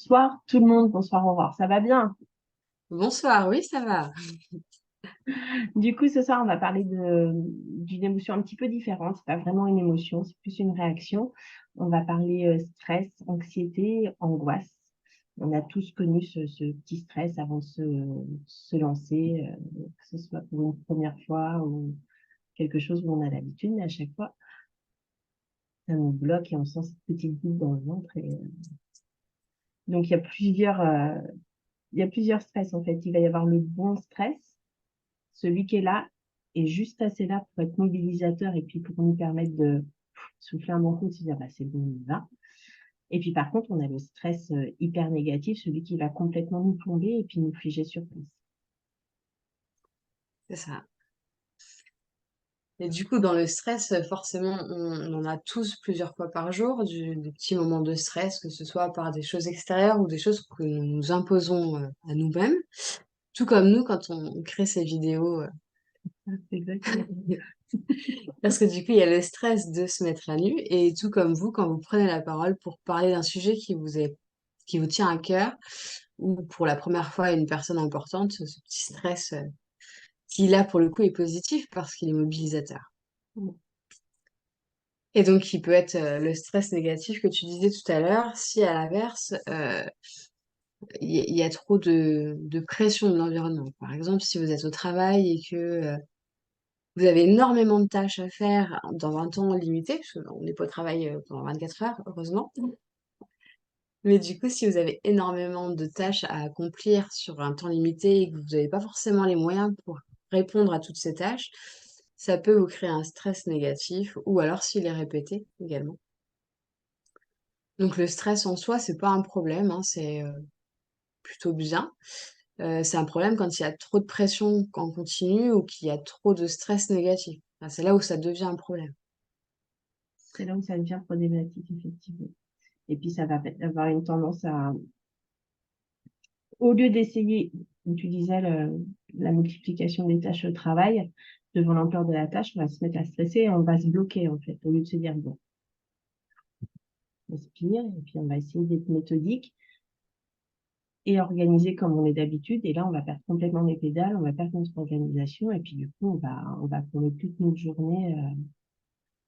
Bonsoir tout le monde, bonsoir Aurore, ça va bien? Bonsoir, oui, ça va. Du coup, ce soir, on va parler d'une émotion un petit peu différente. C'est pas vraiment une émotion, c'est plus une réaction. On va parler stress, anxiété, angoisse. On a tous connu ce petit stress avant de se lancer, que ce soit pour une première fois ou quelque chose où on a l'habitude, mais à chaque fois, ça nous bloque et on sent cette petite boule dans le ventre. Donc, il y a plusieurs stress en fait. Il va y avoir le bon stress, celui qui est là est juste assez là pour être mobilisateur et puis pour nous permettre de souffler un bon coup et de se dire bah, c'est bon, on y va. Et puis par contre, on a le stress hyper négatif, celui qui va complètement nous plomber et puis nous figer sur place. C'est ça. Et du coup, dans le stress, forcément, on en a tous plusieurs fois par jour, des petits moments de stress, que ce soit par des choses extérieures ou des choses que nous nous imposons à nous-mêmes. Tout comme nous, quand on crée ces vidéos. C'est exactement. Parce que du coup, il y a le stress de se mettre à nu. Et tout comme vous, quand vous prenez la parole pour parler d'un sujet qui vous tient à cœur, ou pour la première fois à une personne importante, ce petit stress qui, là, pour le coup, est positif parce qu'il est mobilisateur. Et donc, il peut être le stress négatif que tu disais tout à l'heure, si à l'inverse, il y a trop de pression de l'environnement. Par exemple, si vous êtes au travail et que vous avez énormément de tâches à faire dans un temps limité, parce qu'on n'est pas au travail pendant 24 heures, heureusement. Mais du coup, si vous avez énormément de tâches à accomplir sur un temps limité et que vous n'avez pas forcément les moyens pour répondre à toutes ces tâches, ça peut vous créer un stress négatif, ou alors s'il est répété également. Donc le stress en soi, c'est pas un problème, hein, c'est plutôt bien. C'est un problème quand il y a trop de pression en continu ou qu'il y a trop de stress négatif. Enfin, c'est là où ça devient un problème. C'est là où ça devient problématique, effectivement. Et puis ça va avoir une tendance à, au lieu d'essayer, comme tu disais, la multiplication des tâches au travail, devant l'ampleur de la tâche, on va se mettre à stresser et on va se bloquer, en fait, au lieu de se dire, bon, respire, et puis on va essayer d'être méthodique et organisé comme on est d'habitude. Et là, on va perdre complètement les pédales, on va perdre notre organisation. Et puis, du coup, on va prendre toute notre journée,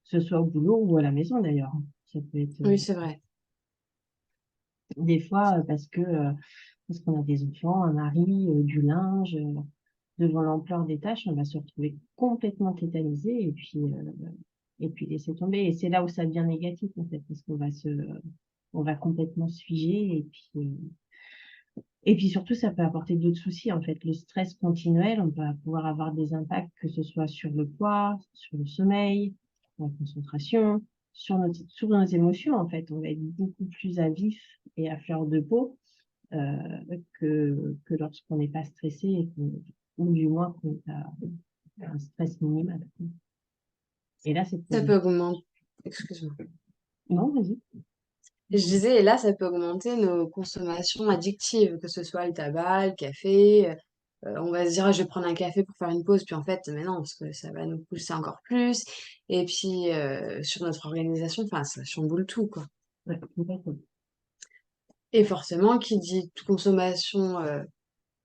que ce soit au boulot ou à la maison d'ailleurs. Ça peut être Oui, c'est vrai. des fois parce qu'on a des enfants, un mari, du linge. Devant l'ampleur des tâches, on va se retrouver complètement tétanisé et puis laisser tomber. Et c'est là où ça devient négatif en fait, parce on va complètement se figer et puis surtout, ça peut apporter d'autres soucis. En fait, le stress continuel, on va pouvoir avoir des impacts, que ce soit sur le poids, sur le sommeil, sur la concentration, sur nos émotions. En fait, on va être beaucoup plus à vif et à fleur de peau que lorsqu'on n'est pas stressé ou du moins qu'on a un stress minimal. Et là, c'est Ça peut problématique. augmenter. Excuse-moi. Non, vas-y. Je disais, et là, ça peut augmenter nos consommations addictives, que ce soit le tabac, le café. On va se dire, ah, je vais prendre un café pour faire une pause, puis en fait, mais non, parce que ça va nous pousser encore plus. Et puis, sur notre organisation, enfin, ça chamboule tout, quoi. Ouais, complètement. Et forcément, qui dit consommation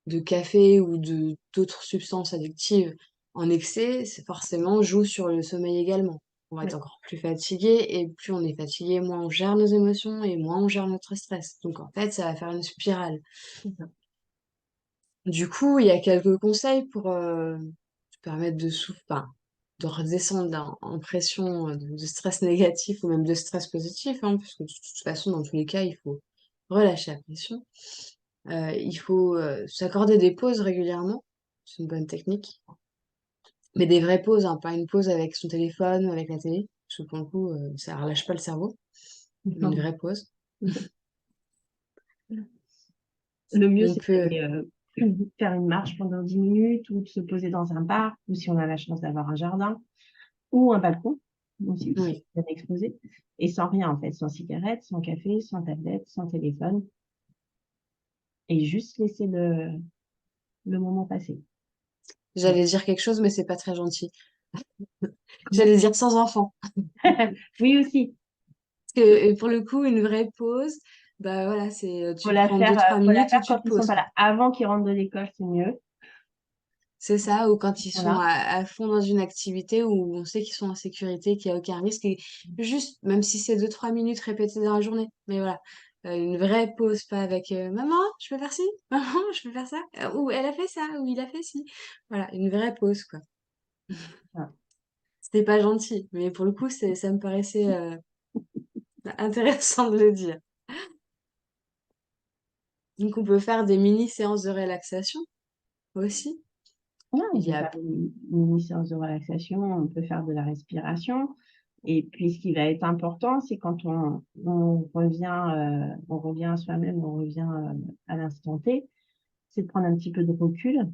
de café ou de d'autres substances addictives en excès, c'est forcément joue sur le sommeil également. On va être Ouais, encore plus fatigué et plus on est fatigué, moins on gère nos émotions et moins on gère notre stress. Donc en fait, ça va faire une spirale. c'est ça. Du coup, il y a quelques conseils pour te permettre enfin, de redescendre en pression de stress négatif ou même de stress positif, hein, puisque de toute façon, dans tous les cas, il faut relâcher la pression. Il faut s'accorder des pauses régulièrement, c'est une bonne technique. Mais des vraies pauses, hein, pas une pause avec son téléphone ou avec la télé, parce que pour le coup, ça relâche pas le cerveau, mais une vraie pause. Le mieux, On c'est peut, d'aller faire une marche pendant 10 minutes ou de se poser dans un parc ou si on a la chance d'avoir un jardin ou un balcon aussi, si oui, on est bien exposé. Et sans rien, en fait, sans cigarette, sans café, sans tablette, sans téléphone. Et juste laisser le moment passer. j'allais dire quelque chose, mais c'est pas très gentil. J'allais dire sans enfant. Oui, aussi. Parce que pour le coup, une vraie pause, Bah voilà, tu prends deux trois Faut la minutes et faire tu quand te ils sont poses, pas quoi. là. Avant qu'ils rentrent de l'école, c'est mieux. C'est ça, ou quand ils sont Voilà. à fond dans une activité où on sait qu'ils sont en sécurité, qu'il y a aucun risque et juste, même si c'est deux trois minutes répétées dans la journée, mais voilà, une vraie pause, pas avec, «Maman, je peux faire ci? Maman, je peux faire ça?» ou «Elle a fait ça» ou «Il a fait ci». Voilà, une vraie pause, quoi. Voilà. C'était pas gentil, mais pour le coup, ça me paraissait, intéressant de le dire. Donc on peut faire des mini séances de relaxation aussi. Ouais, on Il y peut a faire une mini séance de relaxation, on peut faire de la respiration. Et puis, ce qui va être important, c'est quand on revient à soi-même, on revient à l'instant T, c'est de prendre un petit peu de recul,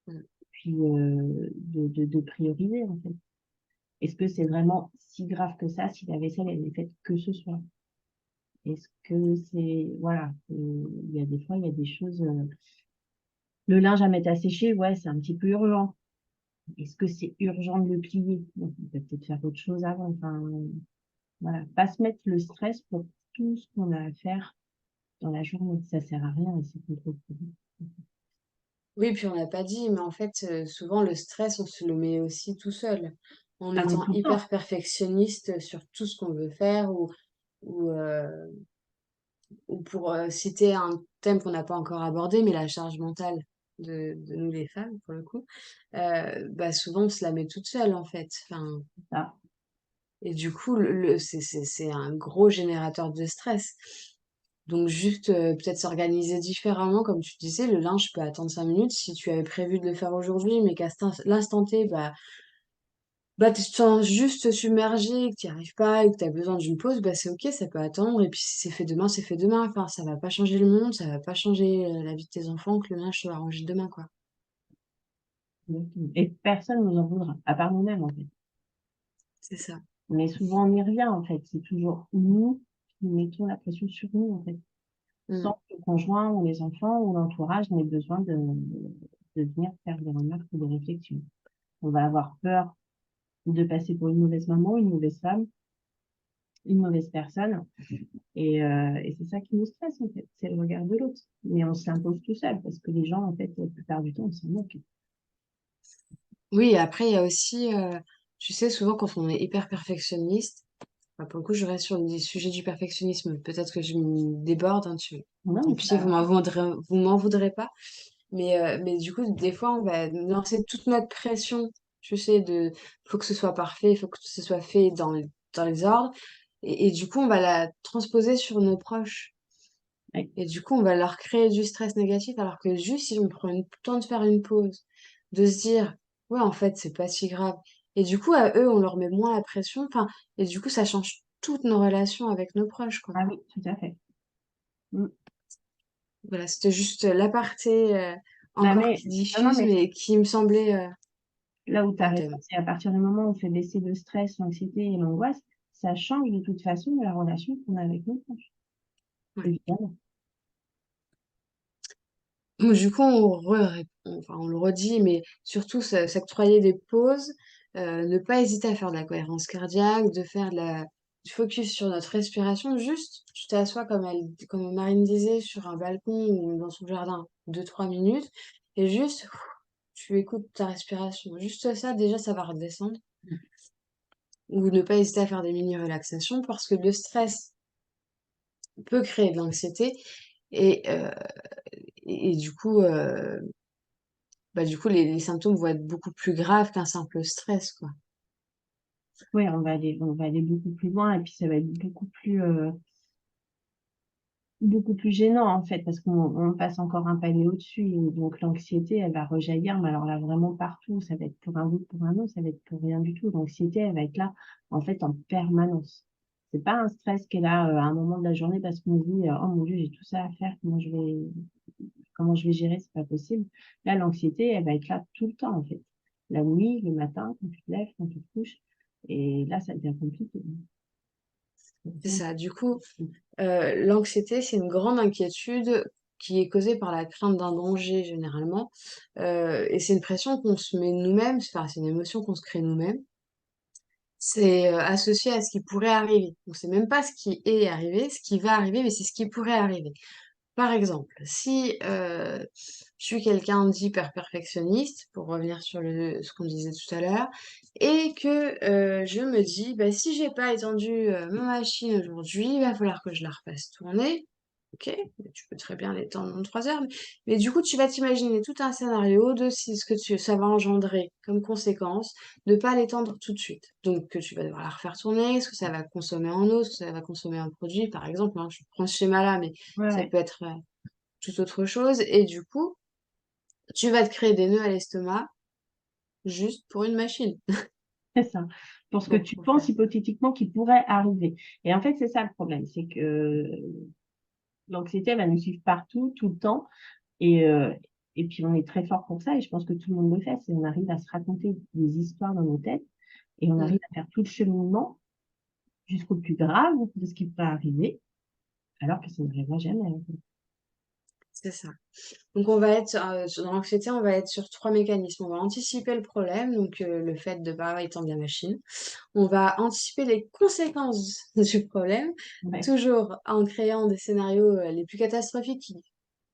mmh, puis de prioriser, en fait. Est-ce que c'est vraiment si grave que ça si la vaisselle, elle est faite que ce soir? Est-ce que c'est, voilà, il y a des fois, il y a des choses, le linge à mettre à sécher, ouais, c'est un petit peu urgent. Est-ce que c'est urgent de le plier? Donc, on peut peut-être faire autre chose avant. Enfin, voilà, pas se mettre le stress pour tout ce qu'on a à faire dans la journée. Ça sert à rien et c'est contre-productif. oui, puis on n'a pas dit, mais en fait, souvent le stress, on se le met aussi tout seul, en Ah, mais étant tout le temps. hyper perfectionniste sur tout ce qu'on veut faire ou, heu, ou pour, citer un thème qu'on n'a pas encore abordé, mais la charge mentale de nous les femmes, pour le coup, bah, souvent on se la met toute seule, en fait. Enfin Ça. et du coup, le c'est un gros générateur de stress. Donc juste, peut-être s'organiser différemment, comme tu disais, le linge peut attendre 5 minutes. Si tu avais prévu de le faire aujourd'hui, mais qu'à l'instant T, tu te sens juste submergé, que tu y arrives pas et que tu as besoin d'une pause, bah, c'est OK, ça peut attendre et puis si c'est fait demain, c'est fait demain. Enfin, ça va pas changer le monde, ça va pas changer, la vie de tes enfants que le linge soit rangé demain, quoi. Et personne nous en voudra, à part nous-mêmes, en fait. C'est ça. Mais souvent, on y revient, en fait. C'est toujours nous qui mettons la pression sur nous, en fait. Mmh. Sans que le conjoint ou les enfants ou l'entourage n'aient besoin de venir faire des remarques ou des réflexions. On va avoir peur de passer pour une mauvaise maman, une mauvaise femme, une mauvaise personne. Et c'est ça qui nous stresse, en fait, c'est le regard de l'autre. Mais on se l'impose tout seul parce que les gens, en fait, la plupart du temps, ils s'en moquent. Oui, après il y a aussi, tu sais, souvent quand on est hyper perfectionniste, bah, pour le coup, je reste sur le sujet du perfectionnisme. Peut-être que je me déborde, hein, Non, tant mais c'est pis, pas grave. vous m'en voudrez pas. Mais du coup, des fois, on va nous lancer toute notre pression, tu sais, faut que ce soit parfait, il faut que ce soit fait dans les ordres. Et du coup, on va la transposer sur nos proches. Ouais. Et du coup, on va leur créer du stress négatif, alors que juste si on prend le temps de faire une pause, de se dire, ouais, en fait, c'est pas si grave. Et du coup, à eux, on leur met moins la pression. Enfin, et du coup, ça change toutes nos relations avec nos proches, quoi. Ah oui, tout à fait. Mm. Voilà, c'était juste l'aparté, Bah, encore mais, qui non, non, diffuse, mais mais qui me semblait, là où tu as bon raison, thème. c'est à partir du moment où on fait baisser le stress, l'anxiété et l'angoisse, ça change de toute façon la relation qu'on a avec nos proches, Ouais. évidemment. Donc du coup, enfin, on le redit, mais surtout s'octroyer des pauses, ne pas hésiter à faire de la cohérence cardiaque, de faire du focus sur notre respiration. Juste, tu t'assois comme Marine disait, sur un balcon ou dans son jardin, 2 3 minutes, et juste, tu écoutes ta respiration. Juste ça, déjà, ça va redescendre. Ou ne pas hésiter à faire des mini relaxations parce que le stress peut créer de l'anxiété et, heu, et du coup, les symptômes vont être beaucoup plus graves qu'un simple stress, quoi. Oui, on va aller beaucoup plus loin et puis ça va être beaucoup plus gênant, en fait, parce qu'on passe encore un palier au-dessus. Donc, l'anxiété, elle va rejaillir, mais alors là, vraiment partout. Ça va être pour un oui, pour un non, ça va être pour rien du tout. L'anxiété, elle va être là, en fait, en permanence. C'est pas un stress qui est là, à un moment de la journée parce qu'on se dit, oh mon Dieu, j'ai tout ça à faire, comment je vais gérer, c'est pas possible. Là, l'anxiété, elle va être là tout le temps, en fait. La nuit, le matin, quand tu te lèves, quand tu te couches. Et là, ça devient compliqué. C'est ça. Du coup, l'anxiété, c'est une grande inquiétude qui est causée par la crainte d'un danger généralement, et c'est une pression qu'on se met nous-mêmes, enfin, c'est une émotion qu'on se crée nous-mêmes. C'est associé à ce qui pourrait arriver. Donc, c'est même pas ce qui est arrivé, ce qui va arriver, mais c'est ce qui pourrait arriver. Par exemple, si je suis quelqu'un d'hyper perfectionniste, pour revenir sur ce qu'on disait tout à l'heure, et que je me dis, bah, si j'ai pas étendu ma machine aujourd'hui, il va falloir que je la refasse tourner. Ok, mais tu peux très bien l'étendre en 3 heures, mais du coup, tu vas t'imaginer tout un scénario de ce que ça va engendrer comme conséquence de pas l'étendre tout de suite. Donc, que tu vas devoir la refaire tourner, ce que ça va consommer en eau, ce que ça va consommer en produit, par exemple, hein, je prends ce schéma-là, mais Ouais, ça ouais, peut être toute autre chose. Et du coup, tu vas te créer des nœuds à l'estomac juste pour une machine. c'est ça. Pour ce que Bon, tu pour penses faire. hypothétiquement qui pourrait arriver. Et en fait, c'est ça le problème, c'est que l'anxiété, elle va nous suivre partout, tout le temps. Et, euh, et puis, on est très fort pour ça. Et je pense que tout le monde le fait. C'est on arrive à se raconter des histoires dans nos têtes et on Mm, arrive à faire tout le cheminement jusqu'au plus grave de ce qui peut arriver, alors que ça n'arrivera jamais. c'est ça. Donc, on va être, dans l'anxiété, on va être sur 3 mécanismes. On va anticiper le problème, donc le fait de ne pas étendre la machine. On va anticiper les conséquences du problème, Ouais, toujours en créant des scénarios les plus catastrophiques.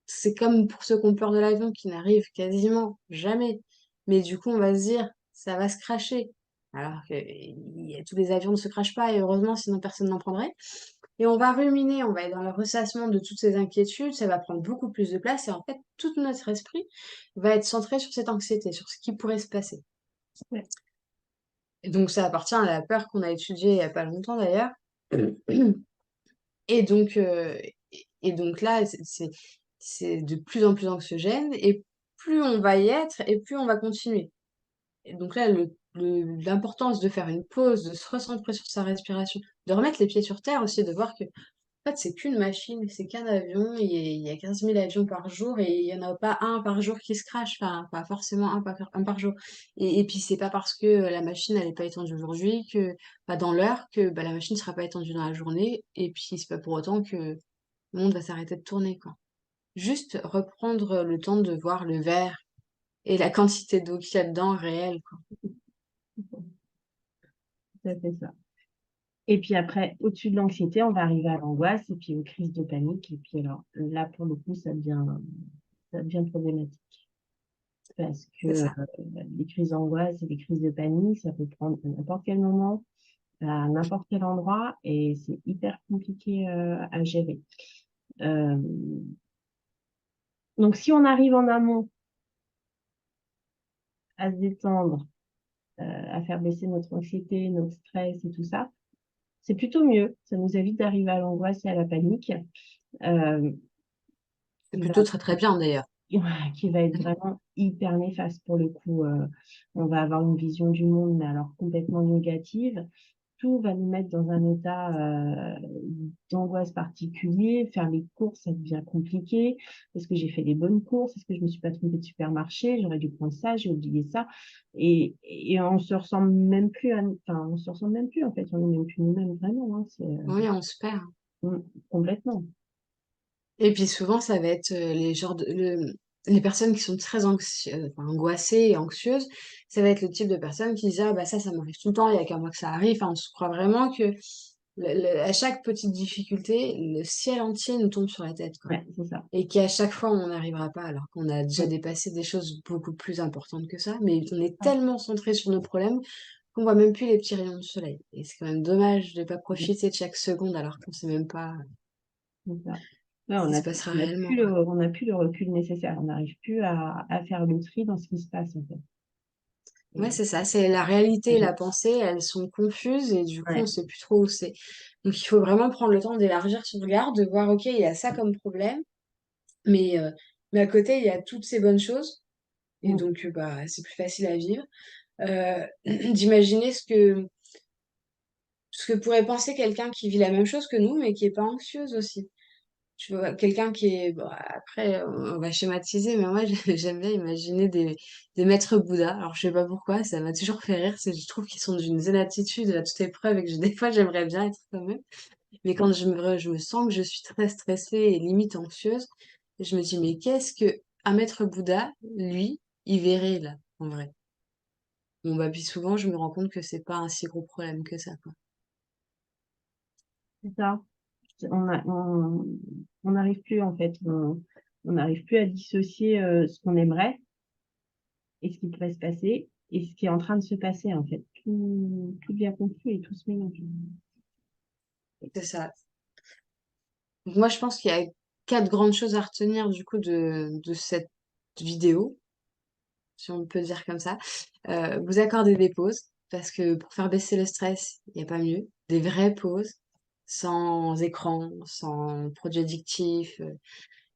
C'est comme pour ceux qui ont peur de l'avion qui n'arrivent quasiment jamais. Mais du coup, on va se dire, ça va se cracher. Alors que tous les avions ne se crachent pas, et heureusement, sinon personne n'en prendrait. Et on va ruminer, on va être dans le ressassement de toutes ces inquiétudes, ça va prendre beaucoup plus de place, et en fait, tout notre esprit va être centré sur cette anxiété, sur ce qui pourrait se passer. ouais, Et donc, ça appartient à la peur qu'on a étudiée il n'y a pas longtemps d'ailleurs. Et donc, là, c'est de plus en plus anxiogène, et plus on va y être, et plus on va continuer. Et donc là, l'importance de faire une pause, de se recentrer sur sa respiration, de remettre les pieds sur terre aussi, de voir que en fait, c'est qu'une machine, c'est qu'un avion, il y a 15 000 avions par jour, et il n'y en a pas un par jour qui se crache, enfin, pas forcément un par jour. Et puis, c'est pas parce que la machine, elle n'est pas étendue aujourd'hui, pas dans l'heure, que bah, la machine ne sera pas étendue dans la journée, et puis c'est pas pour autant que le monde va s'arrêter de tourner, quoi. Juste reprendre le temps de voir le verre et la quantité d'eau qu'il y a dedans réelle, quoi. ça fait ça. Et puis après, au-dessus de l'anxiété, on va arriver à l'angoisse et puis aux crises de panique. Et puis alors là, pour le coup, ça devient problématique. Parce que C'est ça. les crises d'angoisse et les crises de panique, ça peut prendre à n'importe quel moment, à n'importe quel endroit, et c'est hyper compliqué à gérer. Euh, donc si on arrive en amont à se détendre, à faire baisser notre anxiété, notre stress et tout ça, c'est plutôt mieux. Ça nous évite d'arriver à l'angoisse et à la panique. Euh, C'est qui va plutôt très très bien d'ailleurs. qui va être vraiment hyper néfaste pour le coup. On va avoir une vision du monde, mais alors complètement négative. Tout va nous mettre dans un état d'angoisse particulier. Faire les courses, ça devient compliqué. Est-ce que j'ai fait les bonnes courses? Est-ce que je me suis pas trompée de supermarché? J'aurais dû prendre ça, j'ai oublié ça. Et on se ressemble même plus enfin, on se ressemble même plus en fait. On n'est même plus nous-mêmes vraiment. Hein. Oui, on se perd. Complètement. Et puis souvent, ça va être les personnes qui sont très angoissées et anxieuses. Ça va être le type de personnes qui disent, ah bah ça m'arrive tout le temps, il y a qu'à moi que ça arrive. Enfin, on se croit vraiment que à chaque petite difficulté, le ciel entier nous tombe sur la tête, quoi. Ouais, c'est ça. Et qu'à chaque fois, on n'arrivera pas, alors qu'on a déjà Mm. dépassé des choses beaucoup plus importantes que ça. Mais on est Ouais, tellement centré sur nos problèmes qu'on voit même plus les petits rayons de soleil. Et c'est quand même dommage de ne pas mm, profiter de chaque seconde alors qu'on sait même pas c'est ça. Ouais, ce qui se passera réellement, quoi. on n'a plus le recul nécessaire. On n'arrive plus à faire le tri dans ce qui se passe, en fait. Ouais, Et, c'est ça, c'est la réalité et la pensée, elles sont confuses, et du coup, on ouais, sait plus trop où c'est. Donc, il faut vraiment prendre le temps d'élargir son regard, de voir, OK, il y a ça comme problème, mais, euh, mais à côté, il y a toutes ces bonnes choses, et mm, donc, bah, c'est plus facile à vivre. D'imaginer ce que pourrait penser quelqu'un qui vit la même chose que nous, mais qui est pas anxieuse aussi. Tu vois, quelqu'un qui est, bon, après, on va schématiser, mais moi, j'aime bien imaginer des maîtres Bouddha. Alors, je sais pas pourquoi, ça m'a toujours fait rire. Je trouve qu'ils sont d'une zen attitude à toute épreuve, et que des fois, j'aimerais bien être comme eux. Mais quand je me sens que je suis très stressée et limite anxieuse, je me dis, mais qu'est-ce que un maître Bouddha, lui, il verrait là, en vrai? Bon, bah, puis souvent, je me rends compte que c'est pas un si gros problème que ça, quoi. C'est ça. On n'arrive plus, en fait, on n'arrive plus à dissocier ce qu'on aimerait et ce qui pourrait se passer et ce qui est en train de se passer, en fait. Tout devient confus et tout se mélange. C'est ça. Donc moi, je pense qu'il y a 4 grandes choses à retenir, du coup, de cette vidéo, si on peut dire comme ça. Vous accordez des pauses, parce que pour faire baisser le stress, il y a pas mieux. Des vraies pauses, sans écran, sans produits addictifs,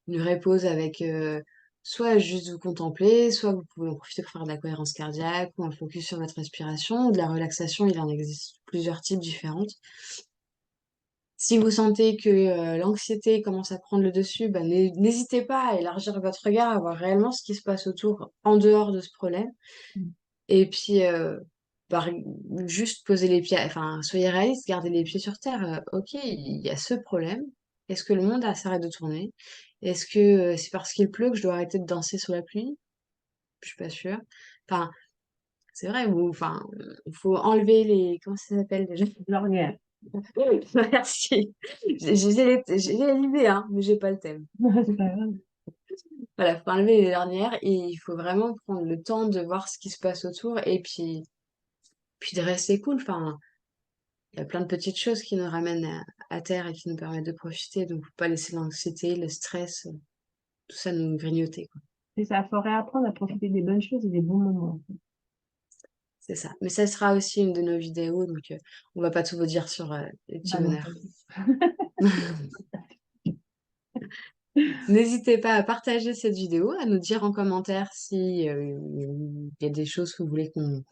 une vraie pause avec, soit juste vous contempler, soit vous pouvez en profiter pour faire de la cohérence cardiaque ou un focus sur votre respiration ou de la relaxation, il en existe plusieurs types différentes. Si vous sentez que, l'anxiété commence à prendre le dessus, bah, n'hésitez pas à élargir votre regard, à voir réellement ce qui se passe autour, en dehors de ce problème Mm. et puis, par juste poser les pieds enfin, soyez réaliste, gardez les pieds sur terre, OK, il y a ce problème. Est-ce que le monde s'arrête de tourner? Est-ce que, c'est parce qu'il pleut que je dois arrêter de danser sous la pluie? Je suis pas sûre. Enfin, c'est vrai ou enfin, il faut enlever les comment ça s'appelle déjà? L'ornière. Oui, merci. J'ai l'idée, hein, mais j'ai pas le thème. C'est pas grave. Voilà, faut enlever les dernières et il faut vraiment prendre le temps de voir ce qui se passe autour et puis de rester cool. Enfin, il y a plein de petites choses qui nous ramènent à terre et qui nous permettent de profiter, donc faut pas laisser l'anxiété, le stress, tout ça nous grignoter, quoi. C'est ça, faut réapprendre à profiter des bonnes choses et des bons moments. C'est ça. Mais ça sera aussi une de nos vidéos, donc on va pas tout vous dire sur, les petits Bah non, pas bonheurs. du N'hésitez pas à partager cette vidéo, à nous dire en commentaire si, il y a des choses que vous voulez qu'on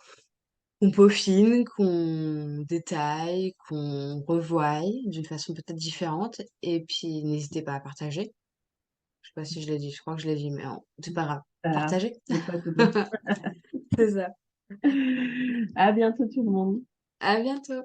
peaufine, qu'on détaille, qu'on revoie d'une façon peut-être différente et puis n'hésitez pas à partager. Je sais pas si je l'ai dit, je crois que je l'ai dit, mais non, c'est pas grave. tout. Partagez. Des fois, c'est bien. C'est ça. À bientôt tout le monde. À bientôt.